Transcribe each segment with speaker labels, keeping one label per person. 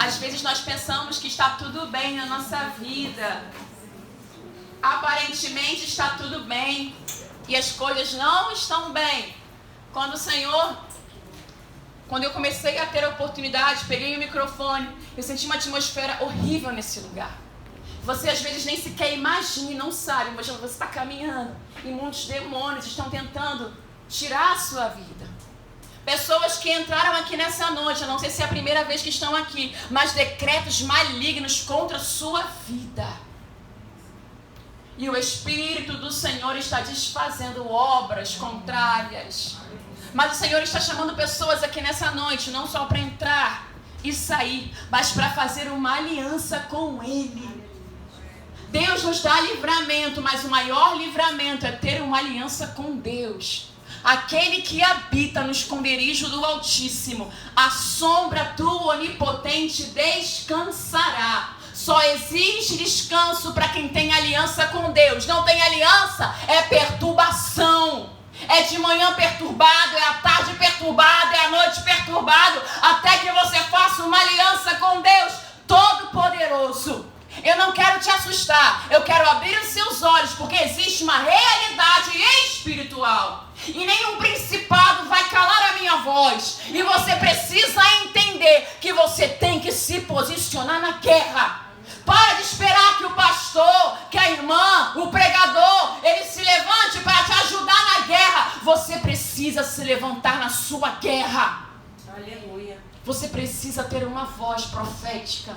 Speaker 1: Às vezes nós pensamos que está tudo bem na nossa vida. Aparentemente está tudo bem. E as coisas não estão bem. Quando eu comecei a ter a oportunidade, peguei o microfone, eu senti uma atmosfera horrível nesse lugar. Você às vezes nem sequer imagina e não sabe, mas você está caminhando e muitos demônios estão tentando tirar a sua vida. Pessoas que entraram aqui nessa noite, eu não sei se é a primeira vez que estão aqui, mas decretos malignos contra a sua vida. E o Espírito do Senhor está desfazendo obras contrárias. Mas o Senhor está chamando pessoas aqui nessa noite, não só para entrar e sair, mas para fazer uma aliança com Ele. Deus nos dá livramento, mas o maior livramento é ter uma aliança com Deus. Aquele que habita no esconderijo do Altíssimo, a sombra do Onipotente descansará. Só existe descanso para quem tem aliança com Deus. Não tem aliança, é perturbação. É de manhã perturbado, é à tarde perturbado, é à noite perturbado, até que você faça uma aliança com Deus Todo-Poderoso. Eu não quero te assustar, eu quero abrir os seus olhos, porque existe uma realidade espiritual. E nenhum principado vai calar a minha voz. E você precisa entender que você tem que se posicionar na guerra. Para de esperar que o pastor, que a irmã, o pregador, ele se levante para te ajudar na guerra. Você precisa se levantar na sua guerra.
Speaker 2: Aleluia.
Speaker 1: Você precisa ter uma voz profética.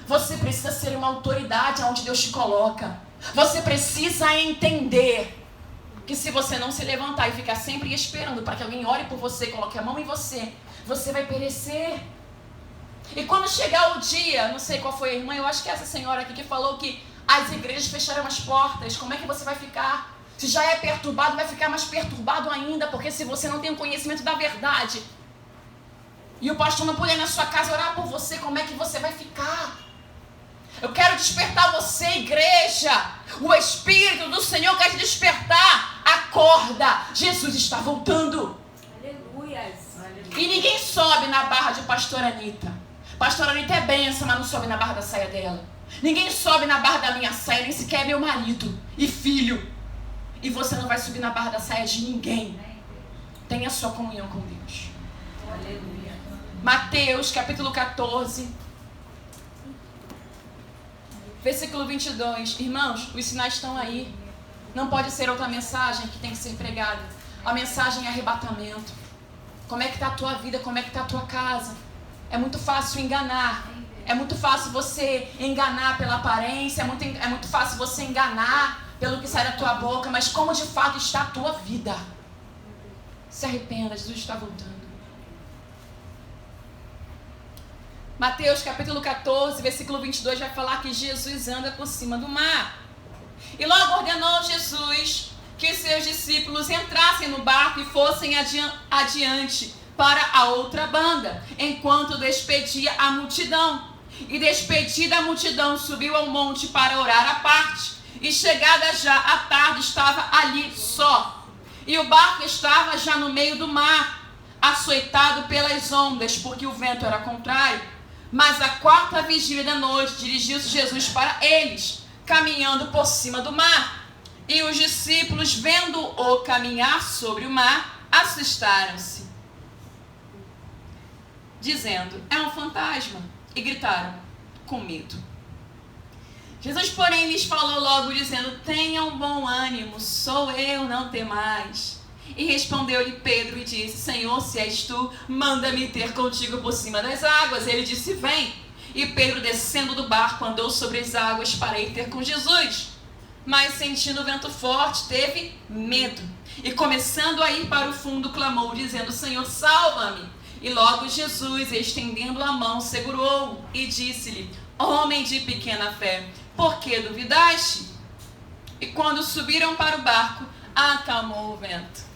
Speaker 1: Você precisa ser uma autoridade onde Deus te coloca. Você precisa entender que se você não se levantar e ficar sempre esperando para que alguém ore por você, coloque a mão em você, você vai perecer. E quando chegar o dia, não sei qual foi a irmã, eu acho que é essa senhora aqui que falou que as igrejas fecharam as portas, como é que você vai ficar? Se já é perturbado, vai ficar mais perturbado ainda, porque se você não tem o conhecimento da verdade, e o pastor não puder ir na sua casa orar por você, como é que você vai ficar? Eu quero despertar você, igreja. O Espírito do Senhor quer te despertar. Acorda, Jesus está voltando.
Speaker 2: Aleluia.
Speaker 1: E ninguém sobe na barra de pastora Anitta. Pastora Anitta é bênção, mas não sobe na barra da saia dela. Ninguém sobe na barra da minha saia, nem sequer meu marido e filho. E você não vai subir na barra da saia de ninguém. Tenha sua comunhão com Deus.
Speaker 2: Aleluia.
Speaker 1: Mateus capítulo 14, versículo 22. Irmãos, os sinais estão aí. Não pode ser outra mensagem que tem que ser pregada. A mensagem é arrebatamento. Como é que está a tua vida? Como é que está a tua casa? É muito fácil enganar. É muito fácil você enganar pela aparência. É muito fácil você enganar pelo que sai da tua boca. Mas como de fato está a tua vida? Se arrependa, Jesus está voltando. Mateus capítulo 14, versículo 22 vai falar que Jesus anda por cima do mar. E logo ordenou Jesus que seus discípulos entrassem no barco e fossem adiante para a outra banda, enquanto despedia a multidão. E despedida a multidão, subiu ao monte para orar à parte. E chegada já a tarde, estava ali só. E o barco estava já no meio do mar, açoitado pelas ondas, porque o vento era contrário. Mas à quarta vigília da noite, dirigiu-se Jesus para eles, caminhando por cima do mar. E os discípulos, vendo-o caminhar sobre o mar, assustaram-se, dizendo: é um fantasma. E gritaram com medo. Jesus, porém, lhes falou logo, dizendo: tenham bom ânimo, sou eu, não temais. E respondeu-lhe Pedro e disse: Senhor, se és tu, manda-me ter contigo por cima das águas. Ele disse: vem. E Pedro, descendo do barco, andou sobre as águas para ir ter com Jesus. Mas, sentindo o vento forte, teve medo. E, começando a ir para o fundo, clamou, dizendo: Senhor, salva-me. E logo Jesus, estendendo a mão, segurou-o e disse-lhe: homem de pequena fé, por que duvidaste? E quando subiram para o barco, acalmou o vento.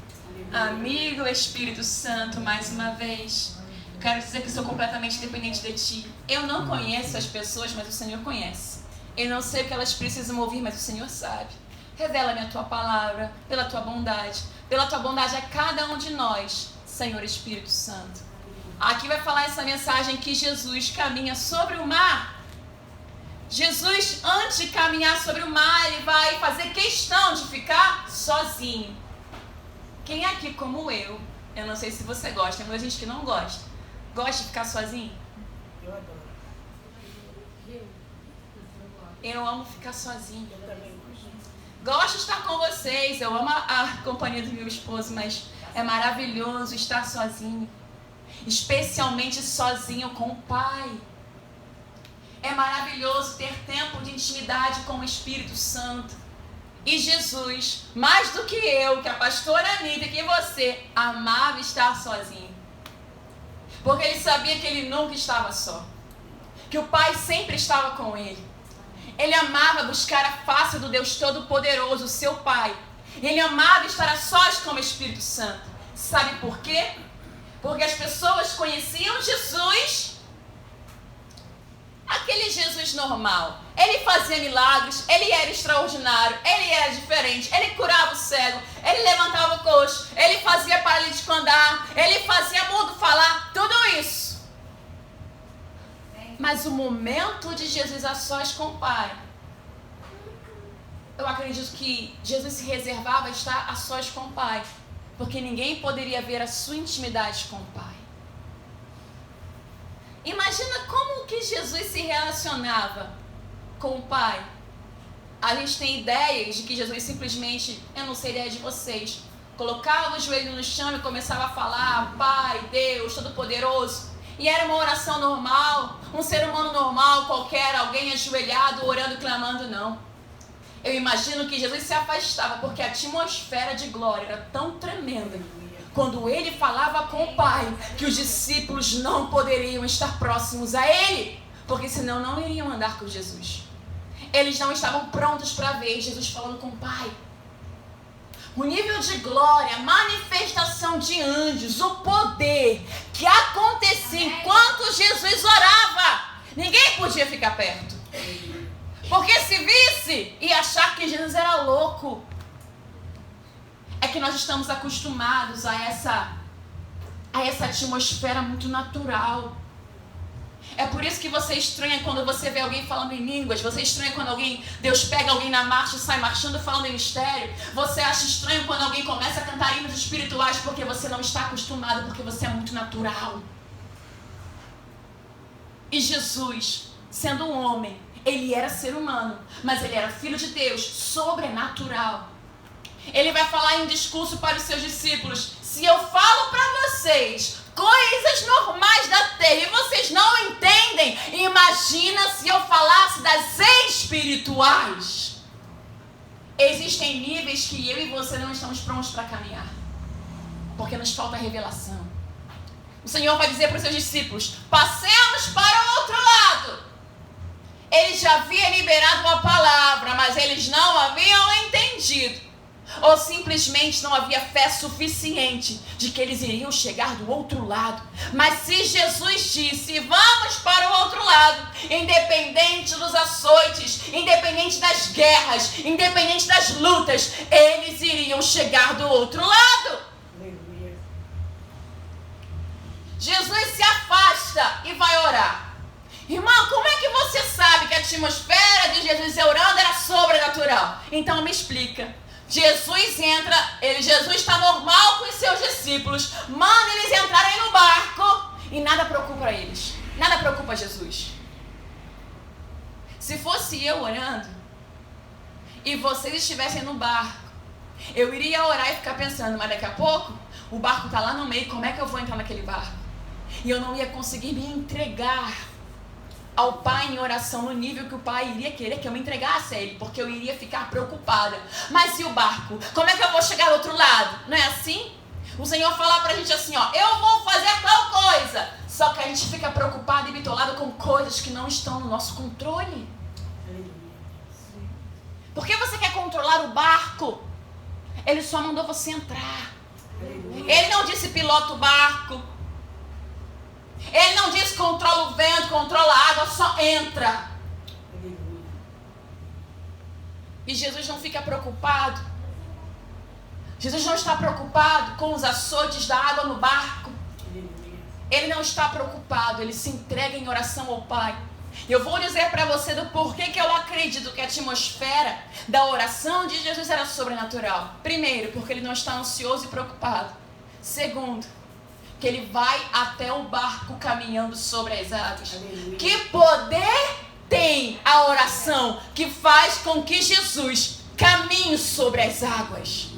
Speaker 1: Amigo Espírito Santo, mais uma vez, quero dizer que sou completamente dependente de Ti. Eu não conheço as pessoas, mas o Senhor conhece. Eu não sei o que elas precisam ouvir, mas o Senhor sabe. Revela-me a Tua palavra, pela Tua bondade a cada um de nós, Senhor Espírito Santo. Aqui vai falar essa mensagem que Jesus caminha sobre o mar. Jesus, antes de caminhar sobre o mar, ele vai fazer questão de ficar sozinho. Quem é aqui como eu não sei se você gosta, tem muita gente que não gosta. Gosta de ficar sozinho?
Speaker 3: Eu adoro.
Speaker 1: Eu amo ficar sozinho.
Speaker 3: Eu também gosto.
Speaker 1: Gosto de estar com vocês, eu amo a companhia do meu esposo, mas é maravilhoso estar sozinho. Especialmente sozinho com o Pai. É maravilhoso ter tempo de intimidade com o Espírito Santo. E Jesus, mais do que eu, que a pastora Anitta, que você, amava estar sozinho. Porque ele sabia que ele nunca estava só. Que o Pai sempre estava com ele. Ele amava buscar a face do Deus Todo-Poderoso, seu Pai. Ele amava estar a sós com o Espírito Santo. Sabe por quê? Porque as pessoas conheciam Jesus, aquele Jesus normal. Ele fazia milagres, ele era extraordinário, ele era diferente, ele curava o cego, ele levantava o coxo, ele fazia paralítico andar, ele fazia mudo falar, tudo isso. Mas o momento de Jesus a sós com o Pai, eu acredito que Jesus se reservava a estar a sós com o Pai, porque ninguém poderia ver a sua intimidade com o Pai. Imagina como que Jesus se relacionava com o Pai. A gente tem ideias de que Jesus simplesmente, eu não sei a ideia de vocês, colocava o joelho no chão e começava a falar, Pai, Deus, Todo-Poderoso. E era uma oração normal, um ser humano normal, qualquer, alguém ajoelhado, orando, clamando, não. Eu imagino que Jesus se afastava, porque a atmosfera de glória era tão tremenda, quando ele falava com o Pai, que os discípulos não poderiam estar próximos a ele, porque senão não iriam andar com Jesus. Eles não estavam prontos para ver Jesus falando com o Pai. O nível de glória, manifestação de anjos, o poder que acontecia enquanto Jesus orava, ninguém podia ficar perto. Porque se visse, ia achar que Jesus era louco. É que nós estamos acostumados a essa atmosfera muito natural. É por isso que você estranha quando você vê alguém falando em línguas. Você estranha quando Deus pega alguém na marcha e sai marchando falando em mistério. Você acha estranho quando alguém começa a cantar hinos espirituais, porque você não está acostumado, porque você é muito natural. E Jesus, sendo um homem, ele era ser humano, mas ele era filho de Deus, sobrenatural. Ele vai falar em um discurso para os seus discípulos: se eu falo para vocês coisas normais da terra e vocês não entendem, imagina se eu falasse das espirituais. Existem níveis que eu e você não estamos prontos para caminhar, porque nos falta revelação. O Senhor vai dizer para os seus discípulos: passemos para o outro lado. Ele já havia liberado uma palavra, mas eles não haviam entendido. Ou simplesmente não havia fé suficiente de que eles iriam chegar do outro lado. Mas se Jesus disse, vamos para o outro lado, independente dos açoites, independente das guerras, independente das lutas, eles iriam chegar do outro lado.
Speaker 3: Aleluia.
Speaker 1: Jesus se afasta e vai orar. Irmão, como é que você sabe que a atmosfera de Jesus orando era sobrenatural? Então me explica. Jesus entra, Jesus está normal com os seus discípulos, manda eles entrarem no barco e nada preocupa eles, nada preocupa Jesus. Se fosse eu orando e vocês estivessem no barco, eu iria orar e ficar pensando, mas daqui a pouco o barco está lá no meio, como é que eu vou entrar naquele barco? E eu não ia conseguir me entregar ao Pai em oração no nível que o Pai iria querer que eu me entregasse a Ele, porque eu iria ficar preocupada. Mas e o barco? Como é que eu vou chegar do outro lado? Não é assim? O Senhor fala pra gente assim, ó, eu vou fazer tal coisa. Só que a gente fica preocupado e bitolado com coisas que não estão no nosso controle. Por que você quer controlar o barco? Ele só mandou você entrar. Ele não disse pilota o barco. Ele não diz controla o vento, controla a água, só entra. E Jesus não fica preocupado. Jesus não está preocupado com os açoites da água no barco. ele não está preocupado, ele se entrega em oração ao Pai. Eu vou dizer para você do porquê que eu acredito que a atmosfera da oração de Jesus era sobrenatural. Primeiro, porque ele não está ansioso e preocupado. Segundo, que ele vai até o barco caminhando sobre as águas.
Speaker 3: Aleluia.
Speaker 1: Que poder tem a oração que faz com que Jesus caminhe sobre as águas?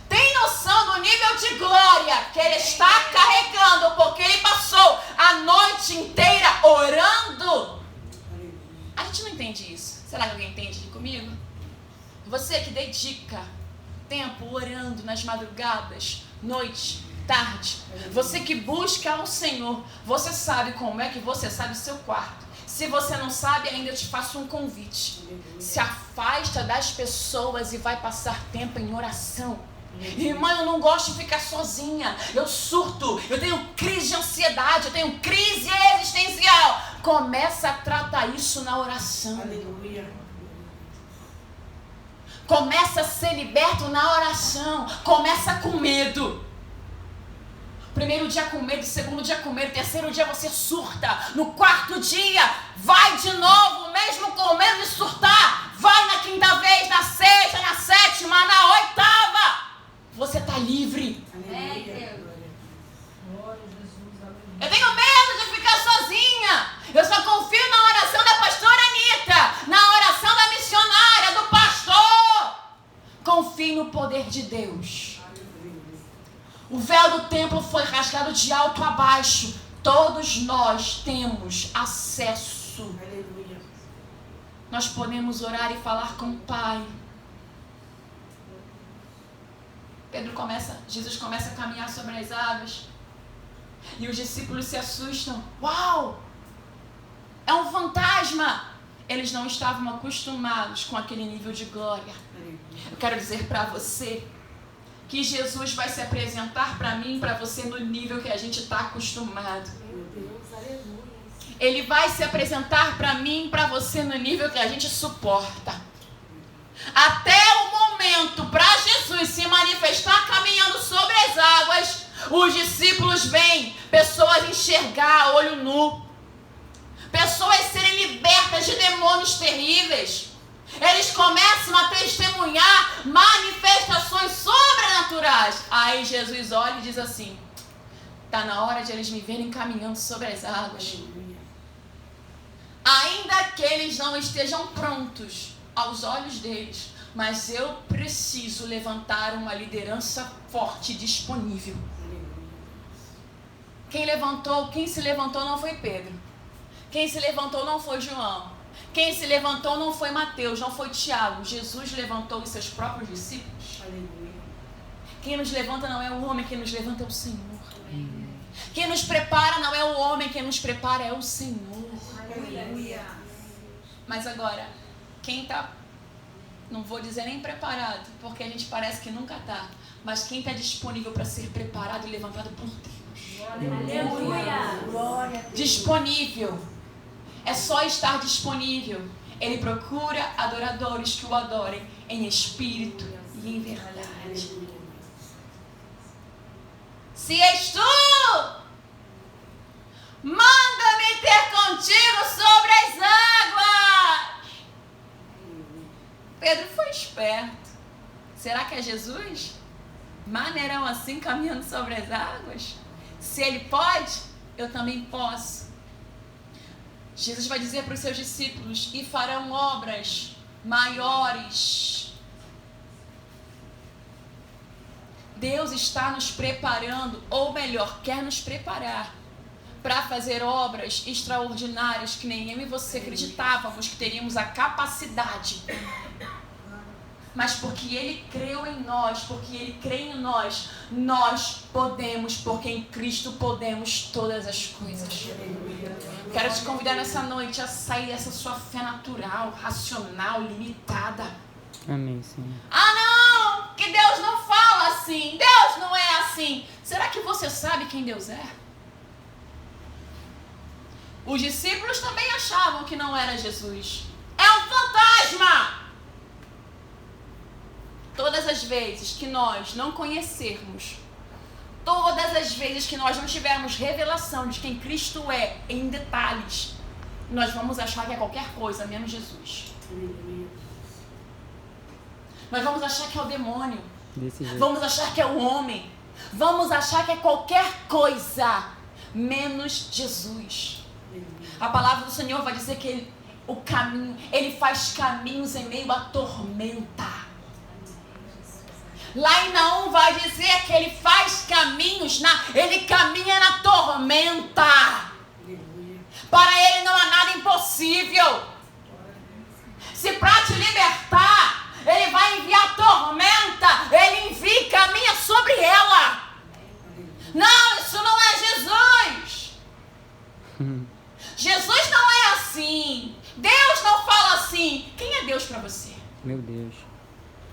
Speaker 1: Tem noção do nível de glória que ele está carregando, porque ele passou a noite inteira orando? A gente não entende isso. Será que alguém entende aqui comigo? Você que dedica tempo orando nas madrugadas, noite, tarde, você que busca ao Senhor, você sabe como é que você sabe o seu quarto. Se você não sabe, ainda eu te faço um convite. Se afasta das pessoas e vai passar tempo em oração. Irmã, eu não gosto de ficar sozinha. Eu surto, eu tenho crise de ansiedade, eu tenho crise existencial. Começa a tratar isso na oração.
Speaker 3: Aleluia.
Speaker 1: Começa a ser liberto na oração. Começa com medo. Primeiro dia com medo, segundo dia com medo, terceiro dia você surta. No quarto dia, vai de novo, mesmo com medo de surtar. Vai na quinta vez, na sexta, na sétima, na oitava. Você está livre.
Speaker 3: Aleluia.
Speaker 1: Eu tenho medo de ficar sozinha. Eu só confio na oração da pastora Anitta, na oração da missionária, do pastor. Confio no poder de Deus. O véu do templo foi rasgado de alto a baixo. Todos nós temos acesso.
Speaker 3: Aleluia.
Speaker 1: Nós podemos orar e falar com o Pai. Jesus começa a caminhar sobre as águas. E os discípulos se assustam. Uau! É um fantasma! Eles não estavam acostumados com aquele nível de glória. Eu quero dizer para você que Jesus vai se apresentar para mim e para você no nível que a gente está acostumado.
Speaker 2: Meu Deus, aleluia.
Speaker 1: Ele vai se apresentar para mim e para você no nível que a gente suporta. Até o momento para Jesus se manifestar caminhando sobre as águas, os discípulos veem pessoas enxergar a olho nu, pessoas serem libertas de demônios terríveis. Eles começam a testemunhar manifestações sobrenaturais. Aí Jesus olha e diz assim: está na hora de eles me verem caminhando sobre as águas. Ainda que eles não estejam prontos aos olhos deles, mas eu preciso levantar uma liderança forte e disponível. Quem se levantou não foi Pedro. Quem se levantou não foi João. Quem se levantou não foi Mateus, não foi Tiago. Jesus levantou os seus próprios discípulos. Quem nos levanta não é o homem, quem nos levanta é o Senhor. Quem nos prepara não é o homem, quem nos prepara é o Senhor.
Speaker 2: Aleluia.
Speaker 1: Mas agora, quem está, não vou dizer nem preparado, porque a gente parece que nunca está, mas quem está disponível para ser preparado e levantado por Deus.
Speaker 2: Aleluia.
Speaker 3: Glória a Deus.
Speaker 1: Disponível. É só estar disponível. Ele procura adoradores que o adorem em espírito e em verdade. Se és tu, manda-me ter contigo sobre as águas. Pedro foi esperto. Será que é Jesus? Maneirão assim, caminhando sobre as águas? Se ele pode, eu também posso. Jesus vai dizer para os seus discípulos: e farão obras maiores. Deus está nos preparando, ou melhor, quer nos preparar para fazer obras extraordinárias que nem eu e você acreditávamos que teríamos a capacidade. Mas porque Ele creu em nós, porque Ele crê em nós, nós podemos, porque em Cristo podemos todas as coisas. Quero te convidar nessa noite a sair dessa sua fé natural, racional, limitada.
Speaker 4: Amém, Senhor.
Speaker 1: Ah, não! Que Deus não fala assim. Deus não é assim. Será que você sabe quem Deus é? Os discípulos também achavam que não era Jesus. É um fantasma! Todas as vezes que nós não conhecermos, todas as vezes que nós não tivermos revelação de quem Cristo é em detalhes, nós vamos achar que é qualquer coisa, menos Jesus. Nós vamos achar que é o demônio. Vamos achar que é o homem. Vamos achar que é qualquer coisa, menos Jesus. A palavra do Senhor vai dizer que Ele faz caminhos em meio à tormenta. Lá em Naum vai dizer que Ele faz caminhos, Ele caminha na tormenta. Para Ele não há nada impossível. Se para te libertar, Ele vai enviar tormenta, Ele envia e caminha sobre ela. Não, isso não é Jesus. Jesus não é assim. Deus não fala assim. Quem é Deus para você?
Speaker 4: Meu Deus.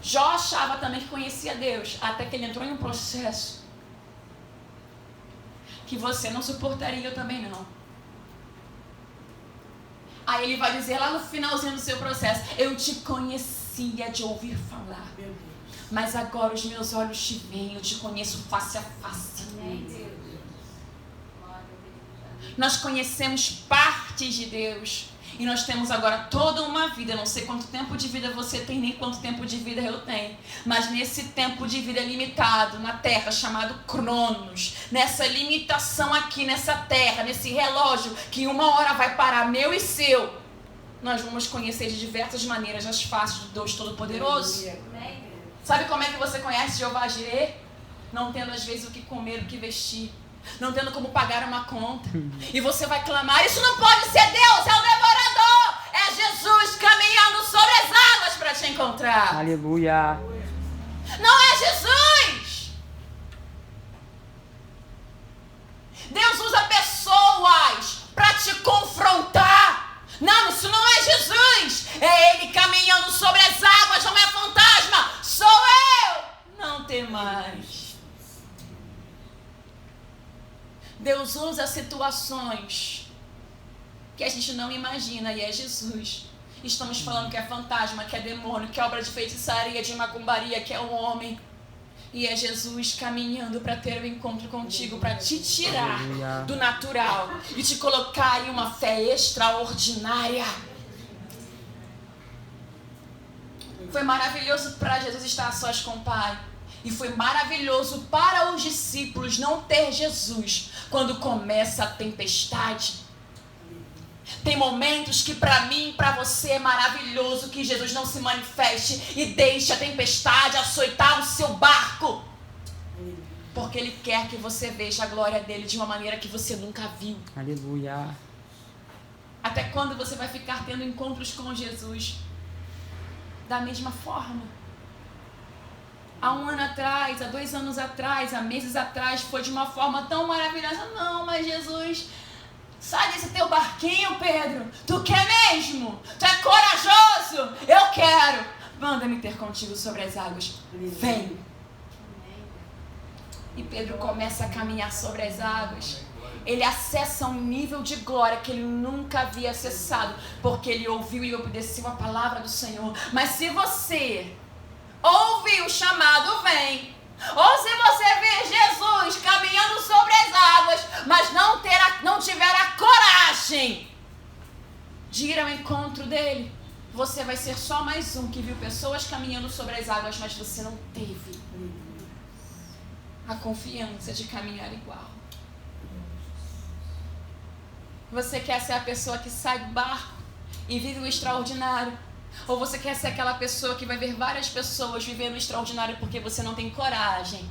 Speaker 1: Jó achava também que conhecia Deus, até que ele entrou em um processo que você não suportaria, eu também não. Aí ele vai dizer lá no finalzinho do seu processo: eu te conhecia de ouvir falar, mas agora os meus olhos te veem, eu te conheço face a face. Nós conhecemos partes de Deus. E nós temos agora toda uma vida. Não sei quanto tempo de vida você tem, nem quanto tempo de vida eu tenho. Mas nesse tempo de vida limitado na terra, chamado Cronos, nessa limitação aqui nessa terra, nesse relógio que uma hora vai parar, meu e seu, nós vamos conhecer de diversas maneiras as faces do Deus Todo-Poderoso. Sabe como é que você conhece Jeová Jireh? Não tendo às vezes o que comer, o que vestir, não tendo como pagar uma conta. E você vai clamar: isso não pode ser Deus, é o devorador, é Jesus caminhando sobre as águas para te encontrar.
Speaker 4: Aleluia.
Speaker 1: Não é Jesus. Deus usa pessoas para te confrontar. Não, isso não é Jesus. É Ele caminhando sobre as águas, não é fantasma, sou eu. Não tem mais. Deus usa situações que a gente não imagina e é Jesus. Estamos falando que é fantasma, que é demônio, que é obra de feitiçaria, de macumbaria, que é o homem. E é Jesus caminhando para ter um encontro contigo, para te tirar do natural e te colocar em uma fé extraordinária. Foi maravilhoso para Jesus estar a sós com o Pai. E foi maravilhoso para os discípulos não ter Jesus quando começa a tempestade. Tem momentos que para mim e para você é maravilhoso que Jesus não se manifeste e deixe a tempestade açoitar o seu barco. Porque Ele quer que você veja a glória dEle de uma maneira que você nunca viu.
Speaker 4: Aleluia.
Speaker 1: Até quando você vai ficar tendo encontros com Jesus da mesma forma? Há um ano atrás, há 2 anos atrás, há meses atrás, foi de uma forma tão maravilhosa. Não, mas Jesus, sai desse teu barquinho, Pedro. Tu quer mesmo? Tu é corajoso? Eu quero. Manda-me ter contigo sobre as águas. Vem. E Pedro começa a caminhar sobre as águas. Ele acessa um nível de glória que ele nunca havia acessado, porque ele ouviu e obedeceu a palavra do Senhor. Mas se você ouve o chamado, vem. Ou se você vê Jesus caminhando sobre as águas, mas não tiver a coragem de ir ao encontro dele, você vai ser só mais um que viu pessoas caminhando sobre as águas, mas você não teve a confiança de caminhar igual. Você quer ser a pessoa que sai do barco e vive o extraordinário? Ou você quer ser aquela pessoa que vai ver várias pessoas vivendo o extraordinário porque você não tem coragem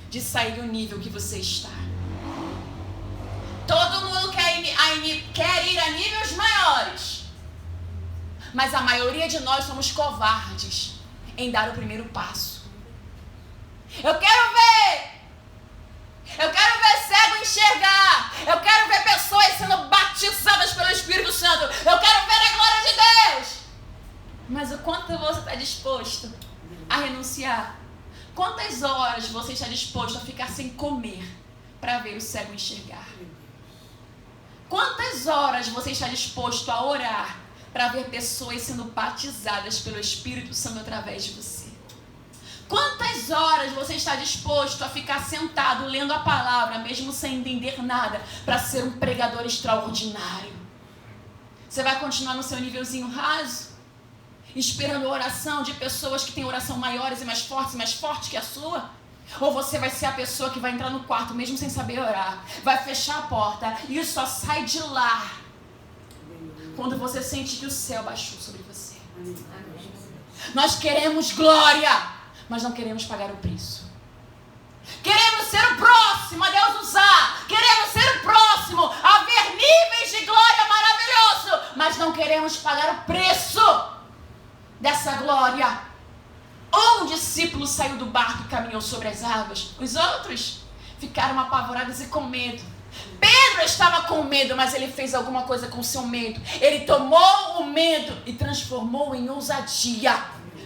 Speaker 1: de sair do nível que você está? Todo mundo quer ir a níveis maiores, mas a maioria de nós somos covardes em dar o primeiro passo. Eu quero ver cego enxergar. Eu quero ver pessoas sendo batizadas pelo Espírito Santo. Eu quero ver a glória de Deus. Mas o quanto você está disposto a renunciar? Quantas horas você está disposto a ficar sem comer para ver o cego enxergar? Quantas horas você está disposto a orar para ver pessoas sendo batizadas pelo Espírito Santo através de você? Quantas horas você está disposto a ficar sentado lendo a palavra, mesmo sem entender nada, para ser um pregador extraordinário? Você vai continuar no seu nívelzinho raso, esperando a oração de pessoas que têm oração maiores e mais fortes que a sua? Ou você vai ser a pessoa que vai entrar no quarto mesmo sem saber orar, vai fechar a porta e só sai de lá quando você sente que o céu baixou sobre você? Nós queremos glória, mas não queremos pagar o preço. Queremos ser o próximo a Deus usar, queremos ser o próximo a ver níveis de glória maravilhoso, mas não queremos pagar o preço dessa glória. Um discípulo saiu do barco e caminhou sobre as águas. Os outros ficaram apavorados e com medo. Pedro estava com medo, mas ele fez alguma coisa com o seu medo. Ele tomou o medo e transformou em ousadia.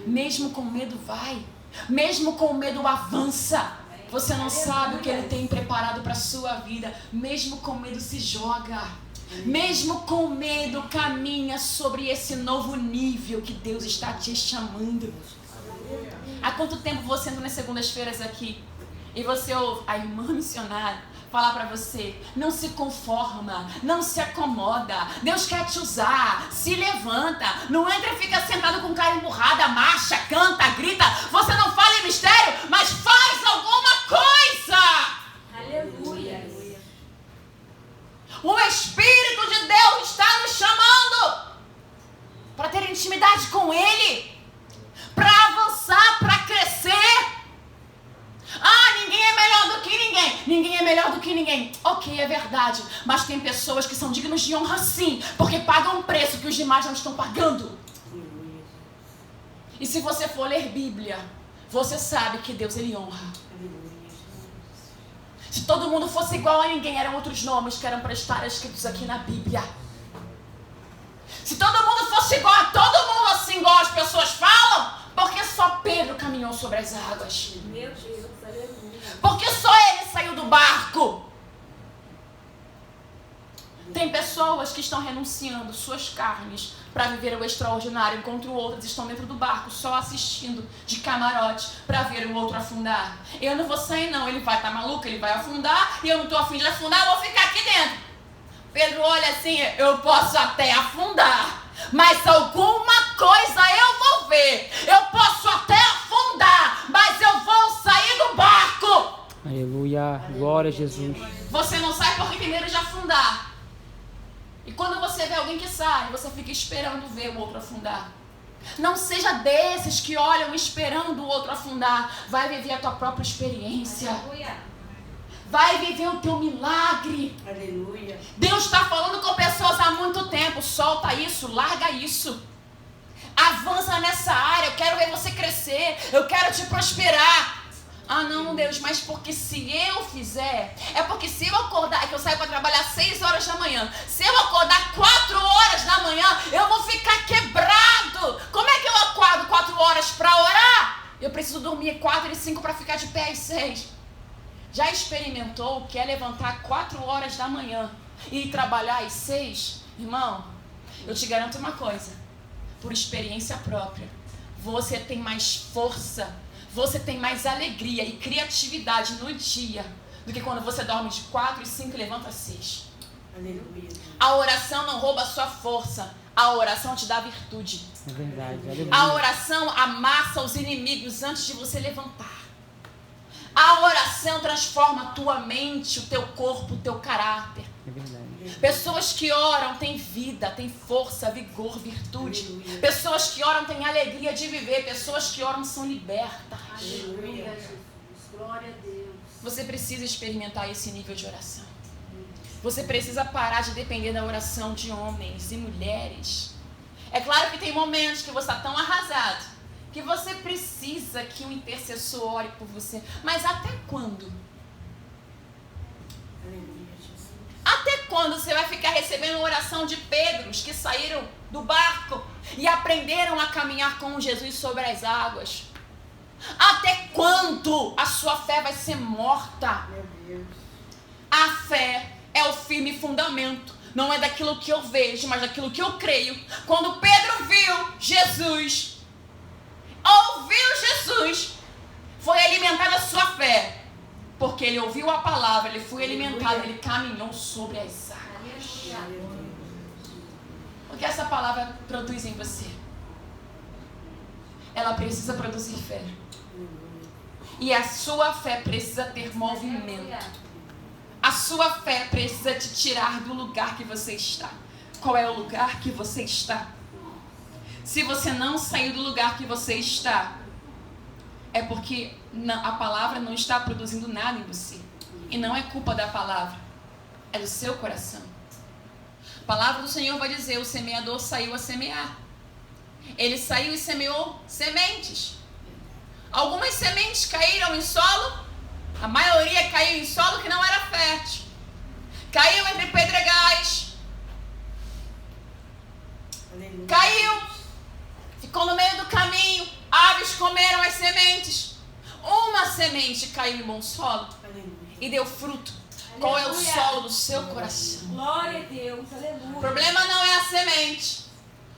Speaker 1: Mesmo com medo vai. Mesmo com medo avança. Você não sabe o que ele tem preparado para a sua vida. Mesmo com medo se joga. Mesmo com medo caminha sobre esse novo nível que Deus está te chamando. Há quanto tempo você entra nas segundas-feiras aqui e você ouve a irmã missionária falar para você: não se conforma, não se acomoda, Deus quer te usar, se levanta, não entra e fica sentado com cara emburrada, marcha, canta, grita, você não fala em mistério, mas faz alguma coisa.
Speaker 2: Aleluia.
Speaker 1: O Espírito de Deus está nos chamando para ter intimidade com Ele, para avançar, para crescer. Ah, ninguém é melhor do que ninguém. Ninguém é melhor do que ninguém. Ok, é verdade. Mas tem pessoas que são dignas de honra sim, porque pagam um preço que os demais não estão pagando. E se você for ler Bíblia, você sabe que Deus, Ele honra. Se todo mundo fosse igual a ninguém, eram outros nomes que eram para estar escritos aqui na Bíblia. Se todo mundo fosse igual a todo mundo, assim igual as pessoas falam, porque só Pedro caminhou sobre as águas?
Speaker 2: Meu Deus, aleluia.
Speaker 1: Porque só ele saiu do barco? Tem pessoas que estão renunciando suas carnes para viver o extraordinário, enquanto outras estão dentro do barco só assistindo de camarote para ver o outro afundar. Eu não vou sair não, ele vai estar maluco, ele vai afundar e eu não estou a fim de afundar, eu vou ficar aqui dentro. Pedro olha assim: eu posso até afundar, mas alguma coisa eu vou ver. Eu posso até afundar, mas eu vou sair do barco.
Speaker 4: Aleluia. Glória a Jesus.
Speaker 1: Você não sai porque tem medo de afundar. E quando você vê alguém que sai, você fica esperando ver o outro afundar. Não seja desses que olham esperando o outro afundar. Vai viver a tua própria experiência.
Speaker 2: Aleluia.
Speaker 1: Vai viver o teu milagre.
Speaker 3: Aleluia.
Speaker 1: Deus está falando com pessoas há muito tempo. Solta isso, larga isso. Avança nessa área. Eu quero ver você crescer. Eu quero te prosperar. Ah não, Deus, mas porque se eu fizer, é porque se eu acordar, é que eu saio para trabalhar 6 horas da manhã. Se eu acordar 4 horas da manhã, eu vou ficar quebrado. Como é que eu acordo 4 horas para orar? Eu preciso dormir 4 e 5 para ficar de pé às 6. Já experimentou o que é levantar 4 horas da manhã e ir trabalhar às 6? Irmão, eu te garanto uma coisa, por experiência própria, você tem mais força, você tem mais alegria e criatividade no dia do que quando você dorme de 4 e 5 e levanta às 6.
Speaker 3: Aleluia.
Speaker 1: A oração não rouba a sua força, a oração te dá virtude.
Speaker 4: É verdade. Aleluia.
Speaker 1: A oração amassa os inimigos antes de você levantar. A oração transforma a tua mente, o teu corpo, o teu caráter.
Speaker 4: É verdade.
Speaker 1: Pessoas que oram têm vida, têm força, vigor, virtude.
Speaker 3: Aleluia.
Speaker 1: Pessoas que oram têm alegria de viver. Pessoas que oram são libertas.
Speaker 2: Aleluia, Jesus. Glória a Deus.
Speaker 1: Você precisa experimentar esse nível de oração. Você precisa parar de depender da oração de homens e mulheres. É claro que tem momentos que você está tão arrasado que você precisa que um intercessor ore por você. Mas até quando?
Speaker 3: Aleluia, Jesus.
Speaker 1: Até quando você vai ficar recebendo a oração de Pedros que saíram do barco e aprenderam a caminhar com Jesus sobre as águas? Até quando a sua fé vai ser morta?
Speaker 3: Meu Deus.
Speaker 1: A fé é o firme fundamento. Não é daquilo que eu vejo, mas daquilo que eu creio. Quando Pedro viu Jesus, ouviu Jesus, foi alimentada a sua fé. Porque ele ouviu a palavra, ele foi alimentado, ele caminhou sobre as águas. O que essa palavra produz em você? Ela precisa produzir fé. E a sua fé precisa ter movimento. A sua fé precisa te tirar do lugar que você está. Qual é o lugar que você está? Se você não sair do lugar que você está, é porque a palavra não está produzindo nada em você. E não é culpa da palavra, é do seu coração. A palavra do Senhor vai dizer: o semeador saiu a semear. Ele saiu e semeou sementes. Algumas sementes caíram em solo, a maioria caiu em solo que não era fértil. Caiu entre pedregais. Caiu, ficou no meio do caminho, aves comeram as sementes. Uma semente caiu em bom solo e deu fruto. Qual é o solo do seu coração?
Speaker 2: Glória a Deus,
Speaker 1: O
Speaker 2: aleluia.
Speaker 1: problema não é a semente.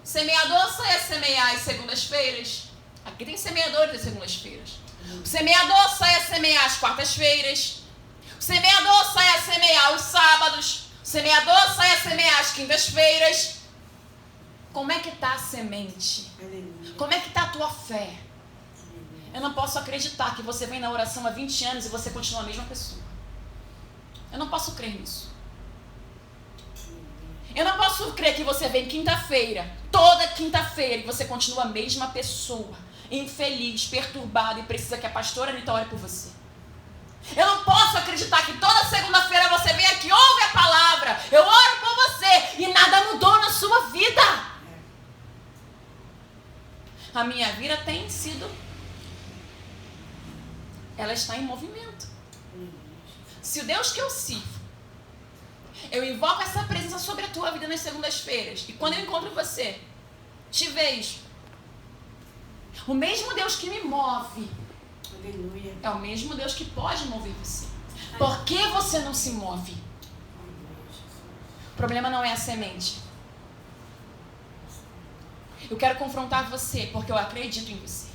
Speaker 1: O semeador sai a semear às segundas-feiras. Aqui tem semeadores às segundas-feiras. O semeador sai a semear às quartas-feiras. O semeador sai a semear aos sábados. O semeador sai a semear às quintas-feiras. Como é que está a semente? Como é que está a tua fé? Eu não posso acreditar que você vem na oração há 20 anos e você continua a mesma pessoa. Eu não posso crer nisso. Eu não posso crer que você vem quinta-feira, toda quinta-feira, e você continua a mesma pessoa, infeliz, perturbada e precisa que a pastora Anitta ore por você. Eu não posso acreditar que toda segunda-feira você vem aqui, ouve a palavra, eu oro por você e nada mudou na sua vida. A minha vida tem sido, ela está em movimento. Se o Deus que eu sirvo, eu invoco essa presença sobre a tua vida nas segundas-feiras, e quando eu encontro você, te vejo, o mesmo Deus que me move, é o mesmo Deus que pode mover você. Por que você não se move? O problema não é a semente. Eu quero confrontar você porque eu acredito em você.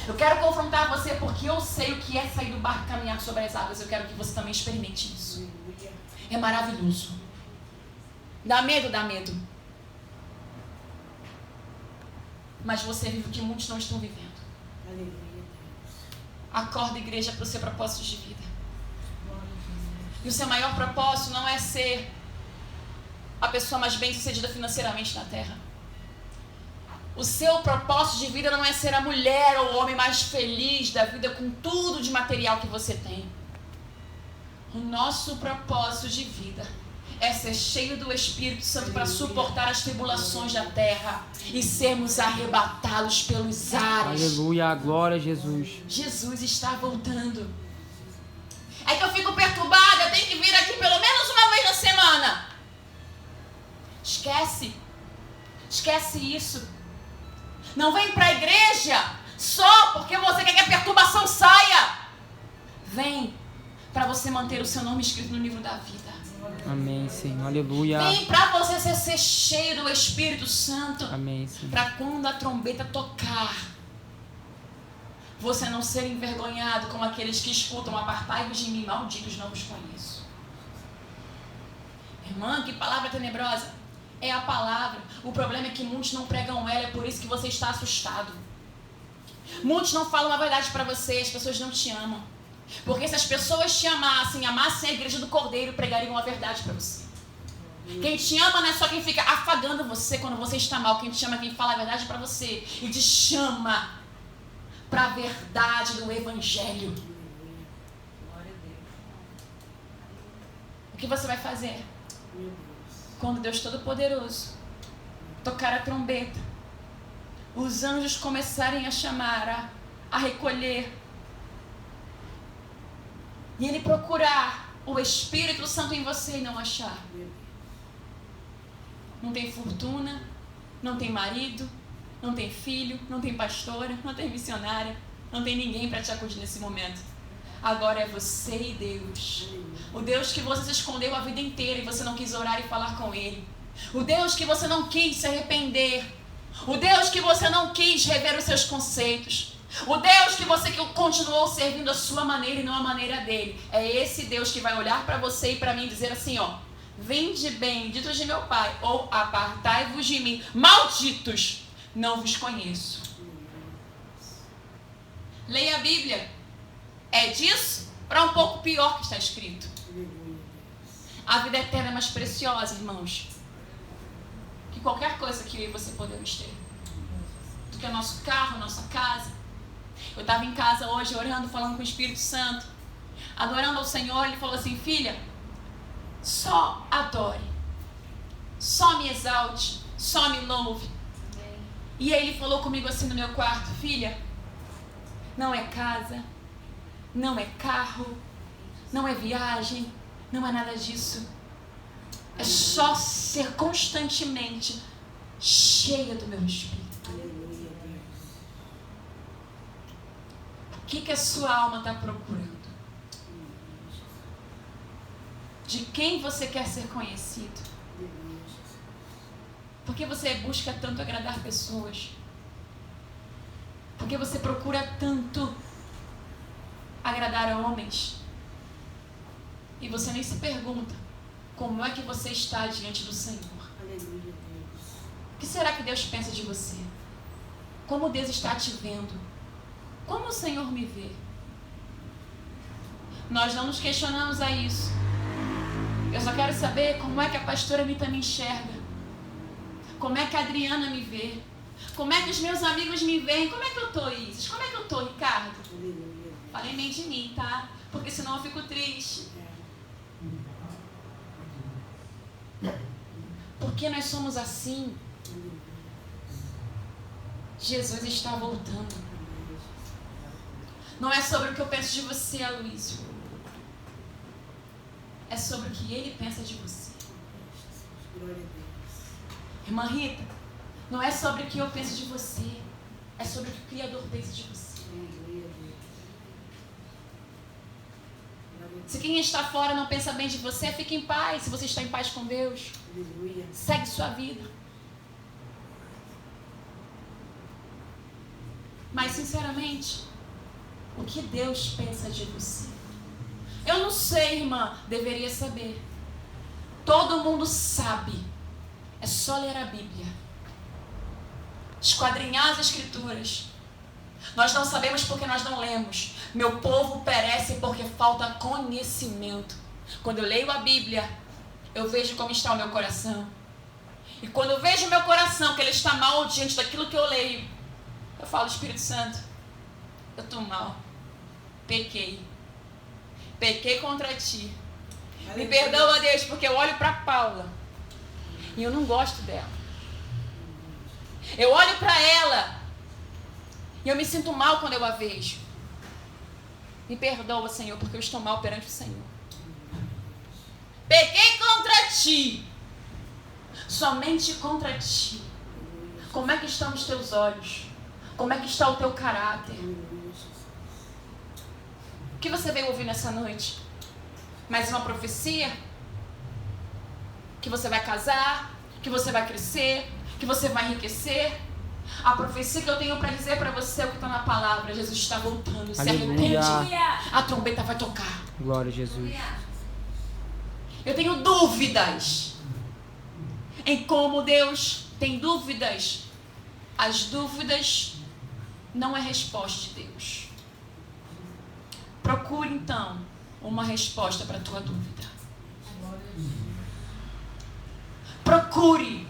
Speaker 1: Eu quero confrontar você porque eu sei o que é sair do barco e caminhar sobre as águas. Eu quero que você também experimente isso. É maravilhoso. Dá medo, dá medo. Mas você vive o que muitos não estão vivendo. Acorda, igreja, para o seu propósito de vida. E o seu maior propósito não é ser a pessoa mais bem-sucedida financeiramente na terra. O seu propósito de vida não é ser a mulher ou o homem mais feliz da vida com tudo de material que você tem. O nosso propósito de vida é ser cheio do Espírito Santo para suportar as tribulações da terra e sermos arrebatados pelos ares.
Speaker 4: Aleluia, glória a Jesus.
Speaker 1: Jesus está voltando. É que eu fico perturbada, eu tenho que vir aqui pelo menos uma vez na semana. Esquece isso. Não vem para a igreja só porque você quer que a perturbação saia. Vem para você manter o seu nome escrito no livro da vida.
Speaker 4: Amém, Senhor. Aleluia.
Speaker 1: Vem para você ser cheio do Espírito Santo.
Speaker 4: Amém, Senhor.
Speaker 1: Para quando a trombeta tocar, você não ser envergonhado como aqueles que escutam: apartai-vos de mim, malditos, não vos conheço. Irmã, que palavra tenebrosa. É a palavra. O problema é que muitos não pregam ela, é por isso que você está assustado. Muitos não falam a verdade para você, as pessoas não te amam. Porque se as pessoas te amassem a igreja do Cordeiro, pregariam a verdade para você. Quem te ama não é só quem fica afagando você quando você está mal. Quem te ama é quem fala a verdade para você e te chama para a verdade do Evangelho. O que você vai fazer? Quando Deus Todo-Poderoso tocar a trombeta, os anjos começarem a chamar, a recolher, e Ele procurar o Espírito Santo em você e não achar. Não tem fortuna, não tem marido, não tem filho, não tem pastora, não tem missionária, não tem ninguém para te acudir nesse momento. Agora é você e Deus. O Deus que você se escondeu a vida inteira e você não quis orar e falar com Ele. O Deus que você não quis se arrepender. O Deus que você não quis rever os seus conceitos. O Deus que você continuou servindo a sua maneira e não a maneira dele. É esse Deus que vai olhar para você e para mim e dizer assim, ó. Vinde benditos de meu Pai, ou apartai-vos de mim, malditos, não vos conheço. Leia a Bíblia. É disso para um pouco pior que está escrito. A vida eterna é mais preciosa, irmãos, que qualquer coisa que eu e você podemos ter. Do que o nosso carro, nossa casa. Eu estava em casa hoje orando, falando com o Espírito Santo, adorando ao Senhor. Ele falou assim, filha, só adore, só me exalte, só me louve. E aí ele falou comigo assim no meu quarto, filha, não é casa, não é carro, não é viagem, não é nada disso. É só ser constantemente cheia do meu Espírito. O que a sua alma está procurando? De quem você quer ser conhecido? Por que você busca tanto agradar pessoas? Por que você procura tanto agradar a homens? E você nem se pergunta como é que você está diante do Senhor. O que será que Deus pensa de você? Como Deus está te vendo? Como o Senhor me vê? Nós não nos questionamos a isso. Eu só quero saber como é que a pastora Anitta me enxerga. Como é que a Adriana me vê. Como é que os meus amigos me veem. Como é que eu tô, Isis? Como é que eu tô, Ricardo? Falei bem de mim, tá? Porque senão eu fico triste. Porque nós somos assim. Jesus está voltando. Não é sobre o que eu penso de você, Aloysio. É sobre o que ele pensa de você. Irmã Rita, não é sobre o que eu penso de você. É sobre o que o Criador pensa de você. Se quem está fora não pensa bem de você, fique em paz. Se você está em paz com Deus, segue sua vida. Mas, sinceramente, o que Deus pensa de você? Eu não sei, irmã, deveria saber. Todo mundo sabe. É só ler a Bíblia. Esquadrinhar as Escrituras. Nós não sabemos porque nós não lemos. Meu povo perece porque falta conhecimento. Quando eu leio a Bíblia, eu vejo como está o meu coração. E quando eu vejo o meu coração, que ele está mal diante daquilo que eu leio, eu falo, Espírito Santo, eu estou mal. Pequei. Pequei contra ti. Me perdoa, Deus, porque eu olho para Paula e eu não gosto dela. Eu olho para ela e eu me sinto mal quando eu a vejo. Me perdoa, Senhor, porque eu estou mal perante o Senhor. Pequei contra ti. Somente contra ti. Como é que estão os teus olhos? Como é que está o teu caráter? O que você veio ouvir nessa noite? Mais uma profecia? Que você vai casar, que você vai crescer, que você vai enriquecer? A profecia que eu tenho para dizer para você é o que está na palavra. Jesus está voltando, se arrepende. A trombeta vai tocar.
Speaker 4: Glória a Jesus.
Speaker 1: Eu tenho dúvidas em como Deus tem dúvidas. As dúvidas não é resposta de Deus. Procure então uma resposta para a tua dúvida. Procure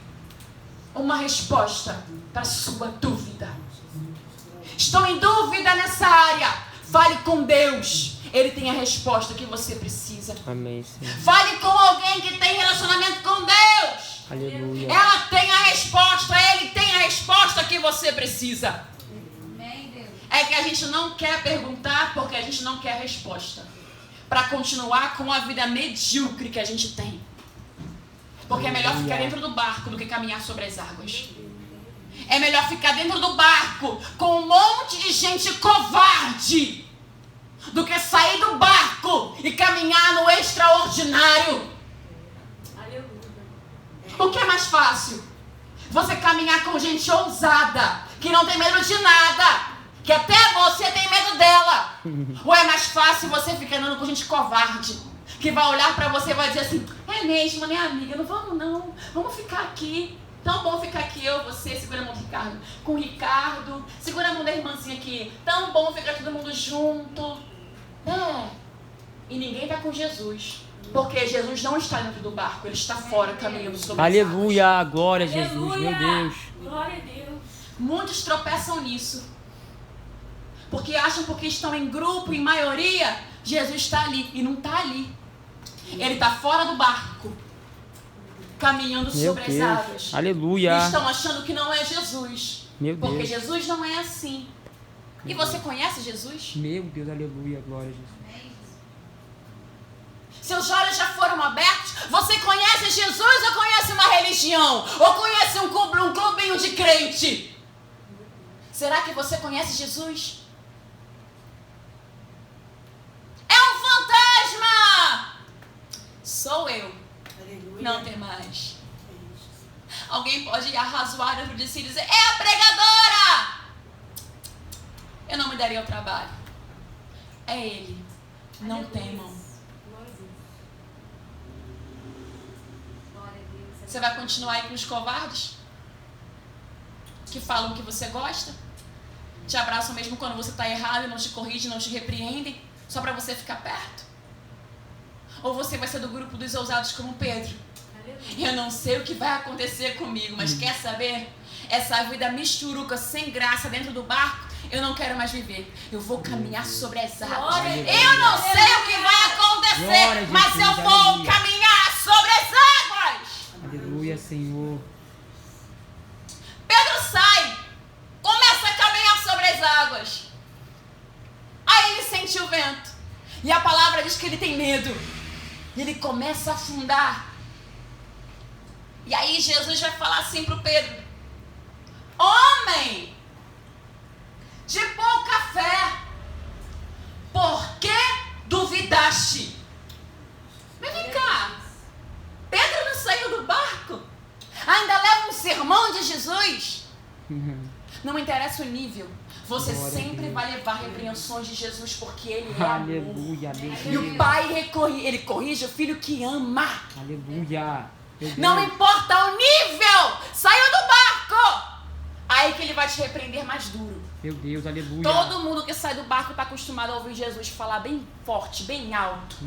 Speaker 1: uma resposta para a sua dúvida. Estou em dúvida nessa área. Fale com Deus. Ele tem a resposta que você precisa.
Speaker 4: Amém, Senhor.
Speaker 1: Fale com alguém que tem relacionamento com Deus.
Speaker 4: Aleluia.
Speaker 1: Ela tem a resposta. Ele tem a resposta que você precisa. É que a gente não quer perguntar porque a gente não quer a resposta. Para continuar com a vida medíocre que a gente tem. Porque é melhor ficar dentro do barco do que caminhar sobre as águas. É melhor ficar dentro do barco com um monte de gente covarde do que sair do barco e caminhar no extraordinário. O que é mais fácil? Você caminhar com gente ousada, que não tem medo de nada, que até você tem medo dela. Ou é mais fácil você ficar andando com gente covarde, que vai olhar pra você e vai dizer assim, é mesmo, né, amiga? Não vamos não, vamos ficar aqui. Tão bom ficar aqui, eu, você, segura a mão do Ricardo. Com o Ricardo, segura a mão da irmãzinha aqui. Tão bom ficar todo mundo junto. E ninguém vai com Jesus. Porque Jesus não está dentro do barco, ele está fora, caminhando sobre as águas.
Speaker 4: Aleluia, glória a Jesus, meu Deus.
Speaker 2: Glória a Deus.
Speaker 1: Muitos tropeçam nisso. Porque acham porque estão em grupo, em maioria, Jesus está ali. E não está ali. Ele está fora do barco, caminhando
Speaker 4: Meu
Speaker 1: sobre
Speaker 4: Deus.
Speaker 1: as águas.
Speaker 4: Aleluia.
Speaker 1: E estão achando que não é Jesus.
Speaker 4: Meu
Speaker 1: Porque
Speaker 4: Deus.
Speaker 1: Jesus não é assim. E você conhece Jesus?
Speaker 4: Meu Deus, aleluia, glória a Jesus.
Speaker 1: Seus olhos já foram abertos? Você conhece Jesus ou conhece uma religião? Ou conhece um clubinho de crente? Será que você conhece Jesus? É um fantasma! Sou eu.
Speaker 3: Aleluia.
Speaker 1: Não tem mais. Alguém pode arrazoar dentro de si e dizer, é a pregadora! Eu não me daria o trabalho. É ele. Não temam. Você vai continuar aí com os covardes? Que falam que você gosta? Te abraçam mesmo quando você está errado e não te corrigem, não te repreendem, só para você ficar perto? Ou você vai ser do grupo dos ousados como Pedro? Eu não sei o que vai acontecer comigo, mas quer saber? Essa vida misturuca, sem graça, dentro do barco, eu não quero mais viver. Eu vou caminhar sobre as águas. Eu não sei o que vai acontecer, mas eu vou caminhar sobre as águas.
Speaker 4: Aleluia, Senhor.
Speaker 1: Pedro sai, começa a caminhar sobre as águas. Aí ele sente o vento. E a palavra diz que ele tem medo. E ele começa a afundar. E aí Jesus vai falar assim para o Pedro: homem de pouca fé, por que duvidaste? Mas vem cá, Pedro não saiu do barco? Ainda leva um sermão de Jesus? Não interessa o nível, você
Speaker 4: Glória a
Speaker 1: sempre
Speaker 4: Deus.
Speaker 1: vai levar repreensões de Jesus, porque ele é amor.
Speaker 4: Aleluia,
Speaker 1: E o pai ele corrige o filho que ama.
Speaker 4: aleluia. Meu Deus.
Speaker 1: Não importa o nível, saiu do barco. Aí que ele vai te repreender mais duro.
Speaker 4: Meu Deus, aleluia.
Speaker 1: Todo mundo que sai do barco está acostumado a ouvir Jesus falar bem forte, bem alto.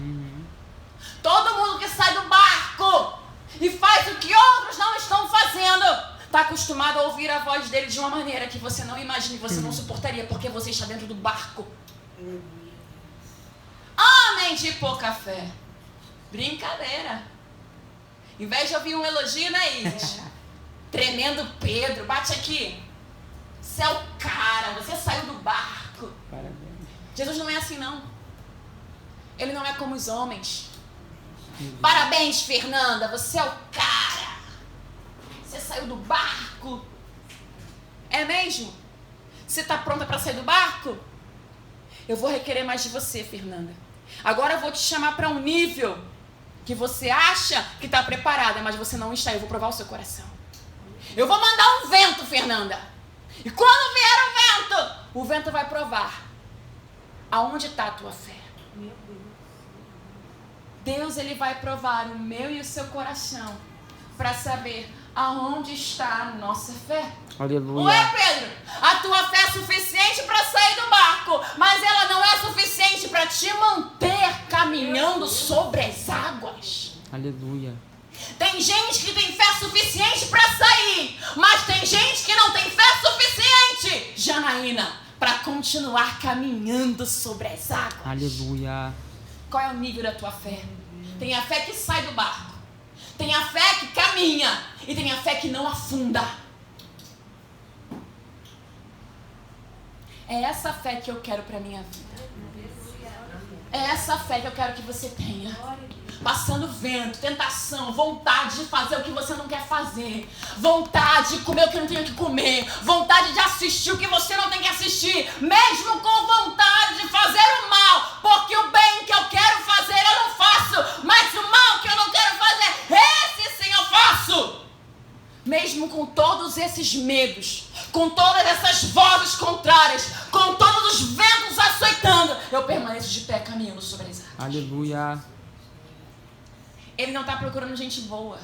Speaker 1: Todo mundo que sai do barco e faz o que outros não estão fazendo está acostumado a ouvir a voz dele de uma maneira que você não imagina e você não suportaria, porque você está dentro do barco. Homem de pouca fé. Brincadeira. Em vez de ouvir um elogio, né, Isis? Tremendo Pedro, bate aqui. Você é o cara, você saiu do barco.
Speaker 4: Parabéns.
Speaker 1: Jesus não é assim, não. Ele não é como os homens. Parabéns, Fernanda, você é o cara. Você saiu do barco. É mesmo? Você está pronta para sair do barco? Eu vou requerer mais de você, Fernanda. Agora eu vou te chamar para um nível que você acha que está preparada, mas você não está. Eu vou provar o seu coração. Eu vou mandar um vento, Fernanda. E quando vier o vento vai provar aonde está a tua fé. Deus, ele vai provar o meu e o seu coração para saber aonde está a nossa fé.
Speaker 4: Aleluia.
Speaker 1: Ué, Pedro, a tua fé é suficiente para sair do barco, mas ela não é suficiente para te manter caminhando sobre as águas.
Speaker 4: Aleluia.
Speaker 1: Tem gente que tem fé suficiente para sair, mas tem gente que não tem fé suficiente, Janaína, para continuar caminhando sobre as águas.
Speaker 4: Aleluia.
Speaker 1: Qual é o nível da tua fé? Tem a fé que sai do barco, tem a fé que caminha e tem a fé que não afunda. É essa fé que eu quero para minha vida. É essa fé que eu quero que você tenha. Passando vento, tentação, vontade de fazer o que você não quer fazer, vontade de comer o que não tem que comer, vontade de assistir o que você não tem que assistir, mesmo com vontade de fazer o mal, porque o bem que eu quero fazer eu não faço, mas o mal que eu não quero fazer, esse sim eu faço. Mesmo com todos esses medos, com todas essas vozes contrárias, com todos os ventos açoitando, eu permaneço de pé caminhando sobre as águas.
Speaker 4: Aleluia.
Speaker 1: Ele não está procurando gente boa,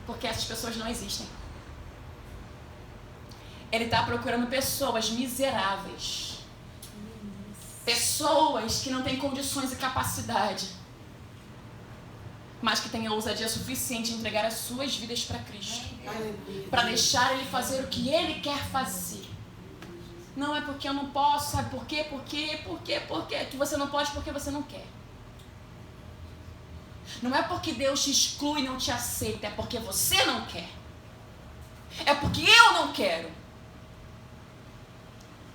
Speaker 1: porque essas pessoas não existem. Ele está procurando pessoas miseráveis, pessoas que não têm condições e capacidade, mas que têm a ousadia suficiente de entregar as suas vidas para Cristo, para deixar Ele fazer o que Ele quer fazer. Não é porque eu não posso, sabe por quê? Por quê? Que você não pode porque você não quer. Não é porque Deus te exclui e não te aceita, é porque você não quer. É porque eu não quero.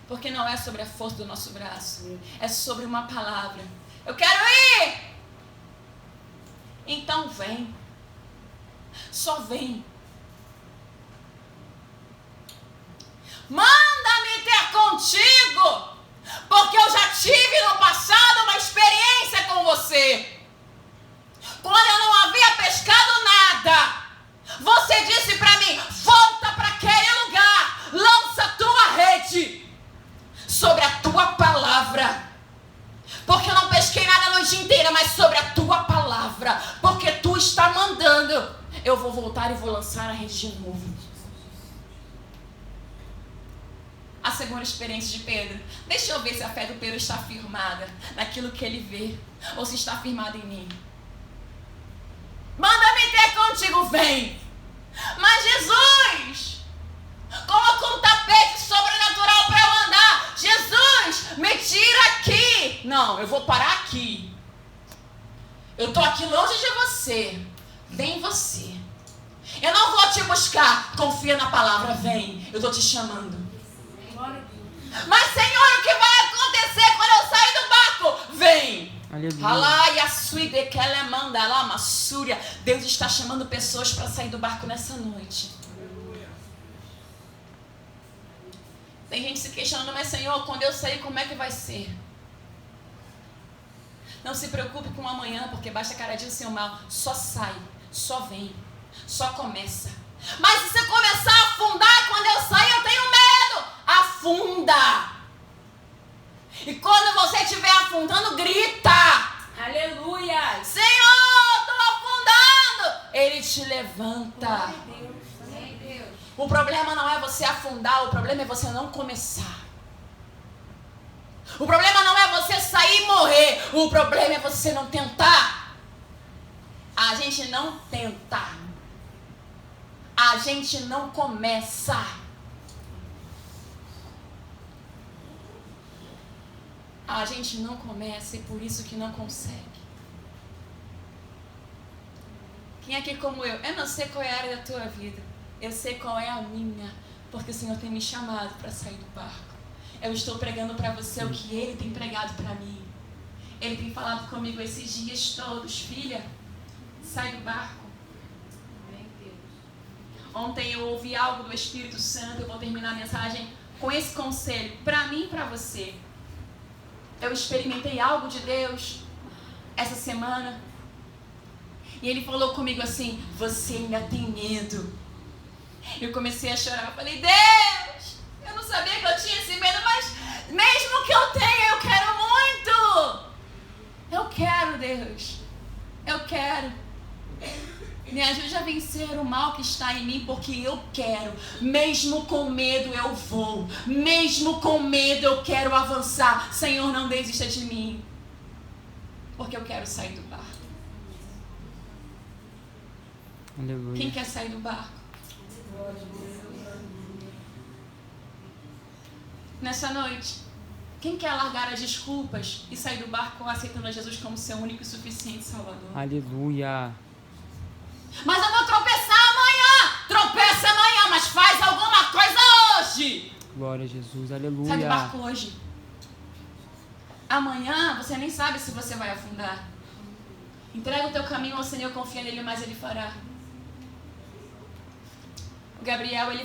Speaker 1: Porque não é sobre a força do nosso braço, é sobre uma palavra. Eu quero ir! Então vem. Só vem. Manda-me ter contigo, porque eu já tive no passado uma experiência com você. Quando eu não havia pescado nada, você disse para mim, volta para aquele lugar, lança a tua rede sobre a tua palavra. Porque eu não pesquei nada a noite inteira, mas sobre a tua palavra. Porque tu está mandando. Eu vou voltar e vou lançar a rede de novo. A segunda experiência de Pedro. Deixa eu ver se a fé do Pedro está firmada naquilo que ele vê. Ou se está firmada em mim. Manda-me ter contigo, vem. Mas Jesus colocou um tapete sobrenatural para eu andar. Jesus, me tira aqui. Não, eu vou parar aqui. Eu estou aqui longe de você. Vem você. Eu não vou te buscar. Confia na palavra, vem. Eu estou te chamando. Mas Senhor, o que vai acontecer quando eu sair do barco? Vem. Deus está chamando pessoas para sair do barco nessa noite. Tem gente se questionando, mas Senhor, quando eu sair, como é que vai ser? Não se preocupe com o amanhã, porque basta cada dia o seu mal. Só sai, só vem, só começa. Mas se você começar a afundar, quando eu sair, eu tenho medo. Afunda. E quando você estiver afundando, grita.
Speaker 2: Aleluia.
Speaker 1: Senhor, estou afundando. Ele te levanta. O problema não é você afundar, o problema é você não começar. O problema não é você sair e morrer, o problema é você não tentar. A gente não tenta. A gente não começa. A gente não começa e por isso que não consegue. Quem é que como eu não sei qual é a área da tua vida. Eu sei qual é a minha, porque o Senhor tem me chamado para sair do barco. Eu estou pregando para você o que Ele tem pregado para mim. Ele tem falado comigo esses dias todos. Filha, sai do barco. Ontem eu ouvi algo do Espírito Santo. Eu vou terminar a mensagem com esse conselho para mim e para você. Eu experimentei algo de Deus essa semana. E Ele falou comigo assim, você ainda tem medo. Eu comecei a chorar, eu falei, Deus, eu não sabia que eu tinha esse medo, mas mesmo que eu tenha, eu quero muito. Eu quero, Deus, eu quero. Me ajude a vencer o mal que está em mim, porque eu quero. Mesmo com medo eu vou, mesmo com medo eu quero avançar. Senhor, não desista de mim, porque eu quero sair do barco.
Speaker 4: Aleluia.
Speaker 1: Quem quer sair do barco? Nessa noite, quem quer largar as desculpas e sair do barco aceitando a Jesus como seu único e suficiente Salvador?
Speaker 4: Aleluia.
Speaker 1: Mas eu vou tropeçar amanhã. Tropeça amanhã, mas faz alguma coisa hoje.
Speaker 4: Glória a Jesus. Aleluia.
Speaker 1: Sai do barco hoje. Amanhã você nem sabe se você vai afundar. Entrega o teu caminho ao Senhor, confia nele, mas Ele fará. O Gabriel, ele